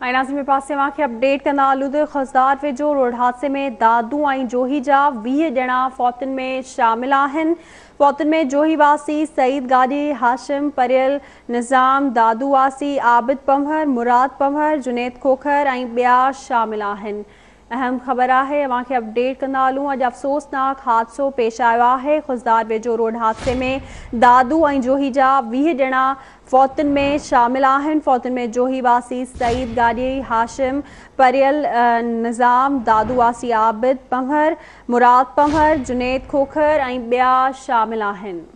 नाज़िम पासे के अपडेट कंदा हलूं त ख़ज़दार वेझो रोड हादसे में दादू ऐं जोही जा 20 ॼणा फौतुनि में शामिल आहिनि। फौतुनि में जोही वासी सईद गादी, हाशिम परियल, निज़ाम दादू वासी, आबिद पंवर, मुराद पंवर, जुनेद खोखर ऐं ॿिया शामिल आहिनि। अहम ख़बर है के अपडेट कंदा हलूं। अॼु अफ़सोसनाक हादसो पेश आयो है। ख़ुशदार वेझो रोड हादसे में दादू ऐं जोही जा 20 ॼणा फौतुनि में शामिल आहिनि। फौतुनि में जोही वासी सईद गादी, हाशिम परियल, निज़ाम दादू वासी, आबिद पंवर, मुराद पंवर, जुनेद खोखर ऐं ॿिया शामिल आहिनि।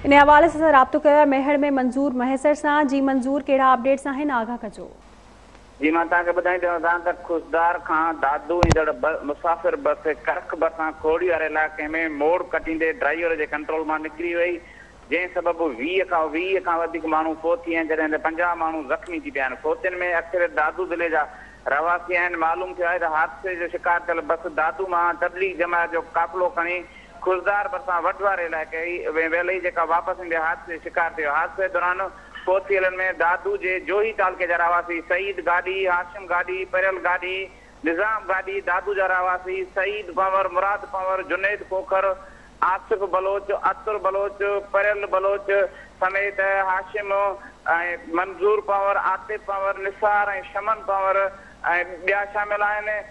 इन हवाले से राब्तो किया मेहर में मंजूर महसर से। जी मंजूर, कड़ा अपडेट्स हैं आगाह कजो। जी मां तव्हांखे ॿुधाईंदो त खुशदार खां दादू ईंदड़ मुसाफ़िर बस करक बसां खोड़ी वारे इलाइक़े में मोड़ कटींदे ड्राइवर जे कंट्रोल मां निकिरी वई, जंहिं सबबु 20 खां वधीक माण्हू फोत थी आहिनि, जॾहिं 50 माण्हू ज़ख़्मी थी पिया आहिनि। फोतियुनि में अक्सर दादू ज़िले जा रवासी आहिनि। मालूम थियो आहे त हादसे जो शिकार थियल बस दादू मां तबलीग जमात जो काफ़िलो खणी खुशदार बसां वड वारे इलाइक़े वेलई जेका वापसि ईंदे हादसे शिकार थियो। हादसे दौरान फोतियलनि में दादू जे जोही तालके जा रवासी सईद गादी, हाशिम गादी, परियल गादी, निज़ाम गादी, दादू जा रवासी सईद पंवर, मुराद पंवर, जुनेद खोखर, आसिफ बलोच, अतुर बलोच, परियल बलोच समेत हाशिम ऐं मंजूर पंवर, आतिफ पंवर, निसार ऐं शमन पंवर ऐं ॿिया शामिल आहिनि।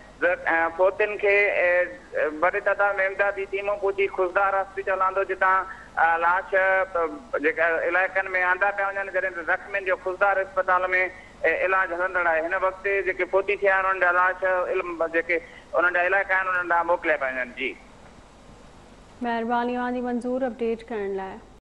फोतियुनि खे वॾे तइदाद में इमदादी टीमूं पहुची खुशदार हॉस्पिटल आंदो, जितां लाश जेका इलाइक़नि में आंदा पिया वञनि, जॾहिं त ज़ख़्मियुनि जो खुशदार अस्पताल में इलाज हलंदड़ आहे। हिन वक़्तु जेके फोती थिया आहिनि उन्हनि जा लाश जेके उन्हनि जा इलाइक़ा आहिनि उन्हनि ॾांहुं मोकिलिया पिया वञनि। जी महिरबानी मंजूर अपडेट करण लाइ।